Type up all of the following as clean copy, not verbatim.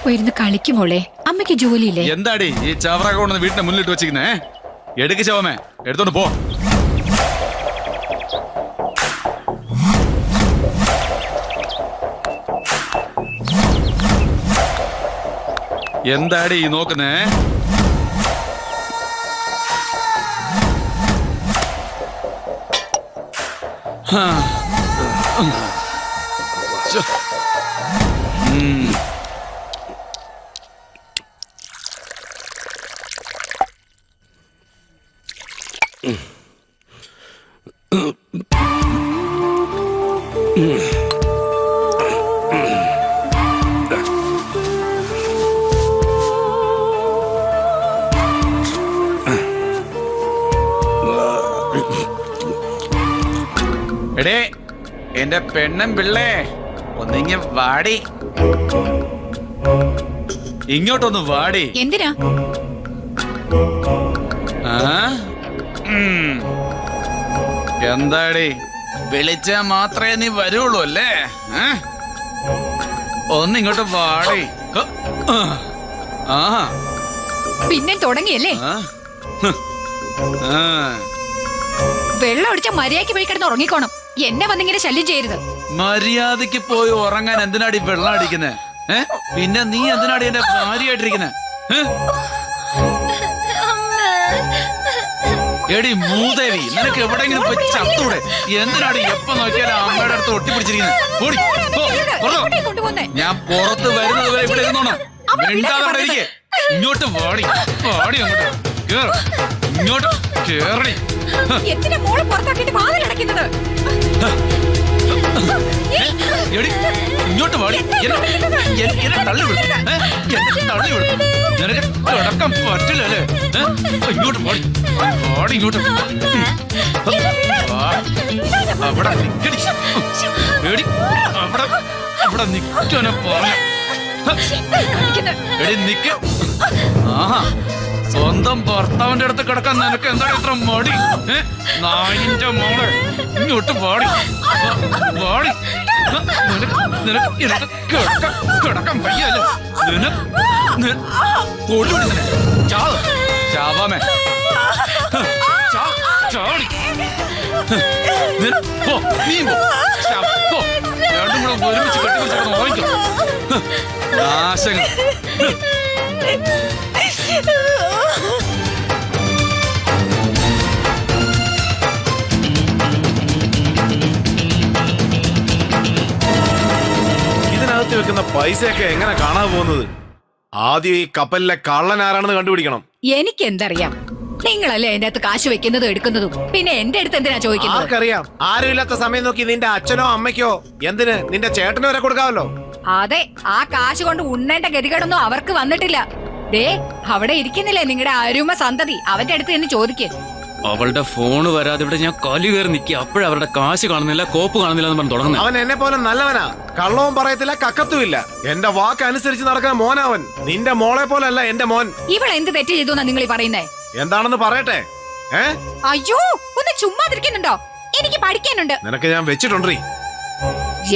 പോയിരുന്ന് കളിക്കുമോളെ, അമ്മയ്ക്ക് ജോലിയില്ലേ? എന്താടി ഈ ചവറൊക്കെ കൊണ്ടുവന്ന് വീടിന്റെ മുന്നിലിട്ട് വെച്ചിരിക്കുന്നേ? എടുക്ക് ശവമേ, എടുത്തോണ്ട് പോ. എന്താടി ഈ നോക്കുന്നേ? എടേ എന്റെ പെണ്ണും പിള്ളേ, ഒന്നിങ്ങ വാടി, ഇങ്ങോട്ടൊന്ന് വാടി. എന്തിനാ? എന്താടി, വിളിച്ചാ മാത്രമേ നീ വരുള്ളൂ അല്ലേ? ഒന്നിങ്ങോട്ട് വാടി. പിന്നെ തുടങ്ങിയല്ലേ? വെള്ളം അടിച്ച മര്യാദയ്ക്ക് പോയി കിടന്ന് ഉറങ്ങിക്കോണം. എന്നെ വന്നിങ്ങനെ ശല്യം ചെയ്യരുത്. മര്യാദക്ക് പോയി ഉറങ്ങാൻ എന്തിനാടി വെള്ളം അടിക്കുന്നേ? പിന്നെ നീ എന്തിനാടി എന്റെ ഭാര്യയായിട്ടിരിക്കുന്നേ? എടി മൂദേവി, നിനക്ക് എവിടെയെങ്കിലും പോയി ചത്തൂടെ? എന്തിനാടി എപ്പോ നോക്കിയാലും അമ്മയുടെ അടുത്ത് ഒട്ടിപ്പിടിച്ചിരിക്കുന്നത്? ഞാൻ പുറത്ത് വരുന്നത് വരെ ഇവിടെ ഇരുന്നോണം. മിണ്ടാതെ ഇരിക്കേ. ഇങ്ങോട്ട് വാടി, വാടി അങ്ങോട്ട് കേറ്, ഇങ്ങോട്ട് കേറടി. എന്തിനാ മോളെ പുറത്താക്കിയിട്ട് വാതിലടയ്ക്കുന്നത്? ഇങ്ങോട്ട് വാടി, എന്നെ തള്ളിവിടും, തള്ളിവിടും. നിനക്ക് കിടക്കാൻ പറ്റില്ലല്ലേ? ഇങ്ങോട്ട് വാടി, വാടി ഇങ്ങോട്ട്. അവിടെ നിക്കടി, അവിടെ നിക്കാനെ പറയാം. എടി നിക്ക. ആഹാ, സ്വന്തം ഭർത്താവിന്റെ അടുത്ത് കിടക്കാൻ നിനക്ക് എന്താണ് ഇത്ര മടി? നായിന്റെ മോളെ, ഇങ്ങോട്ട് വാടി, വാടി. നിനക്ക് കിടക്കാൻ വയ്യല്ലോ. കൊണ്ടുവിടുന്നേ ചാവാമേ, ചാടി. പോ, നീ പോ. രണ്ടും കൂടെ ഒരുമിച്ച് കെട്ടിപ്പിടിച്ച് നോക്കിക്കോ. നാശങ്ങൾ. ഇതിനകത്ത് വെക്കുന്ന പൈസയൊക്കെ എങ്ങനെ കാണാൻ പോകുന്നത്? ആദ്യം ഈ കപ്പലിലെ കള്ളൻ ആരാണെന്ന് കണ്ടുപിടിക്കണം. എനിക്കെന്തറിയാം? നിങ്ങളല്ലേ എന്റെ അടുത്ത് കാശ് വെക്കുന്നതും എടുക്കുന്നതും. പിന്നെ എന്റെ അടുത്ത് എന്തിനാ ചോദിക്കുന്നത്? ആർക്കറിയാം? ആരുമില്ലാത്ത സമയം നോക്കി നിന്റെ അച്ഛനോ അമ്മയ്ക്കോ, എന്തിന് നിന്റെ ചേട്ടനോ വരെ കൊടുക്കാമല്ലോ. അതെ, ആ കാശ് കൊണ്ട് ഉണ്ണേണ്ട ഗതികേടൊന്നും അവർക്ക് വന്നിട്ടില്ല. ദേ, അവിടെ ഇരിക്കുന്നില്ലേ നിങ്ങളുടെ അരുമ സന്തതി, അവന്റെ അടുത്ത് എന്ന് ചോദിക്കേ. അവളുടെ ഫോണ് വരാതെ ഇവിടെ ഞാൻ കലി കയറി നിൽക്കുക. അപ്പോഴവരുടെ കാശ് കാണുന്നില്ല, കോപ്പ് കാണുന്നില്ല എന്ന് പറഞ്ഞു തുടങ്ങുന്നത്. അവൻ എന്നെ പോലെ നല്ലവനാ, കള്ളവും പറയത്തില്ല, കക്കത്തുമില്ല. എന്റെ വാക്ക് അനുസരിച്ച് നടക്കുന്ന മോനവൻ. നിന്റെ മോളെ പോലല്ല എന്റെ മോൻ. ഇവൾ എന്ത് തെറ്റ് ചെയ്തു എന്നാ നിങ്ങൾ പറയുന്നേ? എന്താണെന്ന് പറയട്ടെ? അയ്യോ, ഒന്ന് ചുമ്മാതിരിക്കുന്നുണ്ടോ? എനിക്ക് പഠിക്കാനുണ്ട്. നിനക്ക് ഞാൻ വെച്ചിട്ടുണ്ടീ.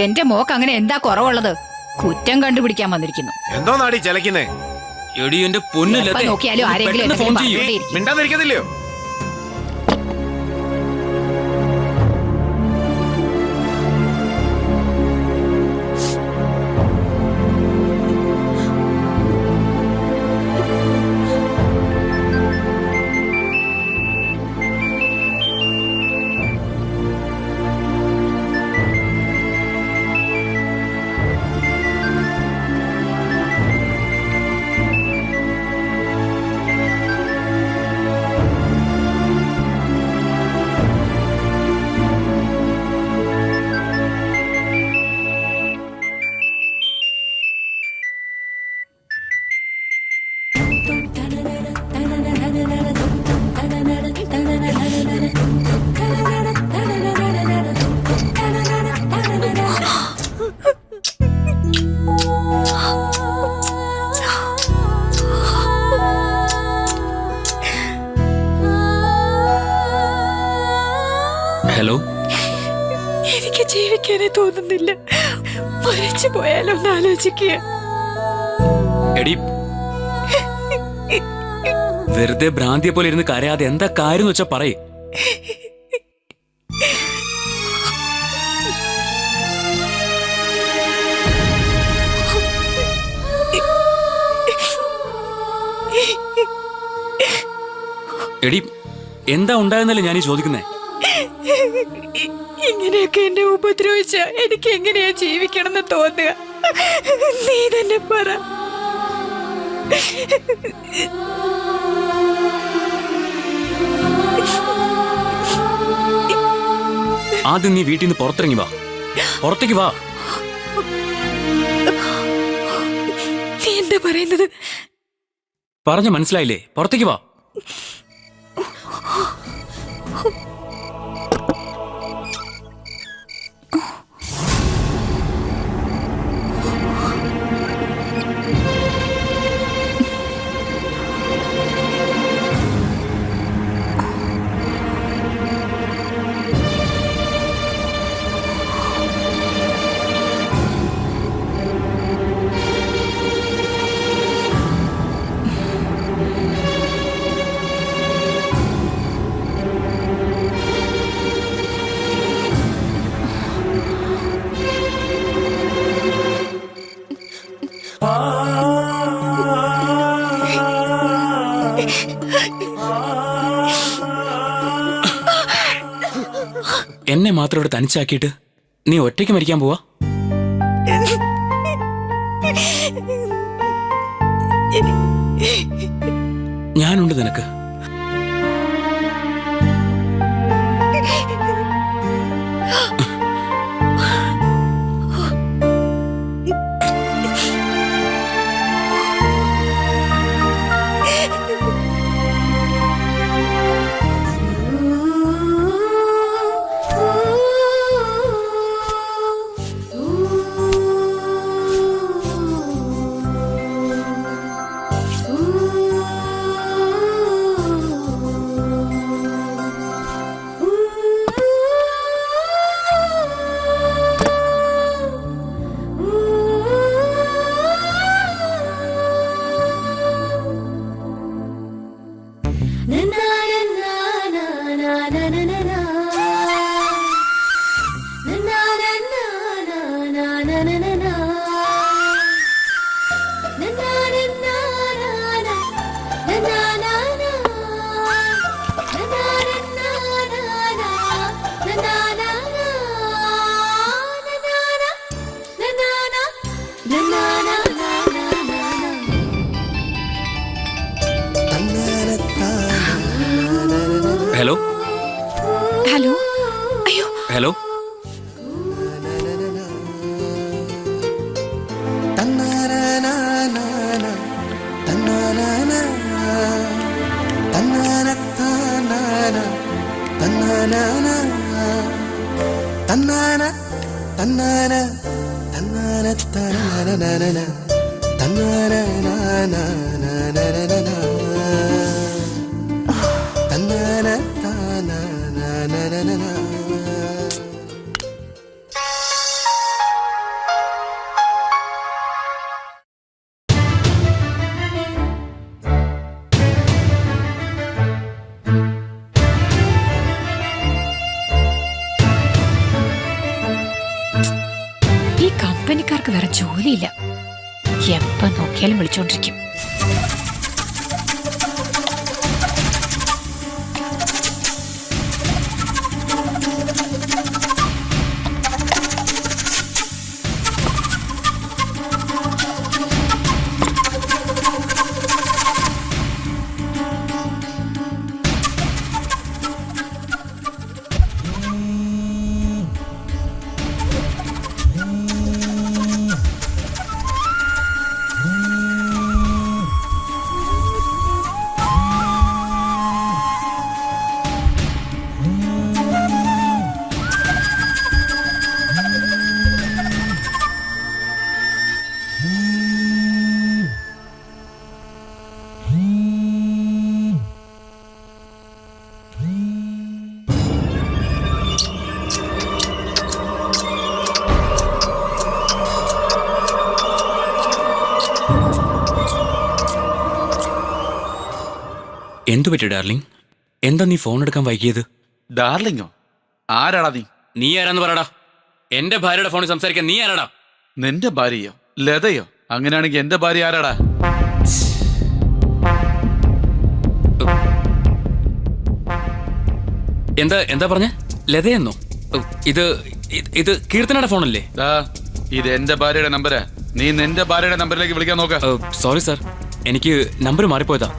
എന്റെ മോക്ക് അങ്ങനെ എന്താ കുറവുള്ളത്? കുറ്റം കണ്ടുപിടിക്കാൻ വന്നിരിക്കുന്നു. എന്തോ നാടി ചെലക്കുന്നേ? എടി എന്റെ പൊന്നില്ല, നോക്കിയാലും ആരെങ്കിലും ഫോൺ ചെയ്യൂ. മിണ്ടാതിരിക്കത്തില്ലയോ? ഹലോ. എനിക്ക് ജീവിക്കാനേ തോന്നുന്നില്ല. മരിച്ചു പോയാലോ എന്ന് ആലോചിക്കുക. എടി, വെറുതെ ഭ്രാന്തിയെ പോലെ ഇരുന്ന് കരയാതെ എന്താ കാര്യം വെച്ചാ പറയേ. എടി, എന്താ ഉണ്ടായെന്നല്ലേ ഞാനീ ചോദിക്കുന്നേ. ഇങ്ങനെയൊക്കെ എന്നെ ഉപദ്രവിച്ച എനിക്ക് എങ്ങനെയാ ജീവിക്കണമെന്ന് തോന്നുക? നീ തന്നെ പറ. ആദ്യം നീ വീട്ടിൽ നിന്ന് പുറത്തിറങ്ങി വാ. പുറത്തേക്ക് വാ. നീ എന്താ പറയുന്നത്? പറഞ്ഞ മനസ്സിലായില്ലേ? പുറത്തേക്ക് വാ. എന്നെ മാത്രം ഇവിടെ തനിച്ചാക്കിയിട്ട് നീ ഒറ്റയ്ക്ക് മരിക്കാൻ പോവാ? ഞാനുണ്ട് നിനക്ക്. ഹലോ. ഹലോ. അയ്യോ. ഹലോ. ഈ കമ്പനിക്കാർക്ക് വേറെ ജോലിയില്ല. എപ്പ നോക്കിയാലും വിളിച്ചോണ്ടിരിക്കും. എന്തു പറ്റി ഡാർലിംഗ്? എന്താ നീ ഫോൺ എടുക്കാൻ വൈകിയത്? ഡാർലിങ്ങോ? ആരാടാ നീ? നീ ആരാന്ന് പറയടാ. എന്റെ ഭാര്യയുടെ ഫോണിൽ സംസാരിക്കാൻ നീ ആരാടാ? നിന്റെ ഭാര്യയോ? ലതയോ? അങ്ങനെയാണെങ്കിൽ എന്റെ ഭാര്യ ആരാടാ? എന്താ എന്താ പറഞ്ഞ? ലതയെന്നോ? ഇത് ഇത് കീർത്തനയുടെ ഫോണല്ലേ? ദാ, ഇത് എന്റെ ഭാര്യയുടെ നമ്പരാ. നീ നിന്റെ ഭാര്യയുടെ നമ്പറിലേക്ക് വിളിക്കാൻ നോക്ക. സോറി സാർ, എനിക്ക് നമ്പർ മാറിപ്പോയതാ.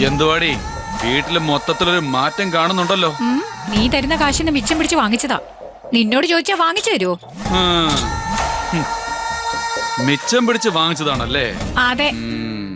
എന്തുവാടി, വീട്ടില് മൊത്തത്തിലൊരു മാറ്റം കാണുന്നുണ്ടല്ലോ. നീ തരുന്ന കാശിന് മിച്ചം പിടിച്ച് വാങ്ങിച്ചതാ. നിന്നോട് ചോദിച്ചാ വാങ്ങിച്ചു തരുമോ? മിച്ചം പിടിച്ച് വാങ്ങിച്ചതാണല്ലേ? അതെ. ഉം.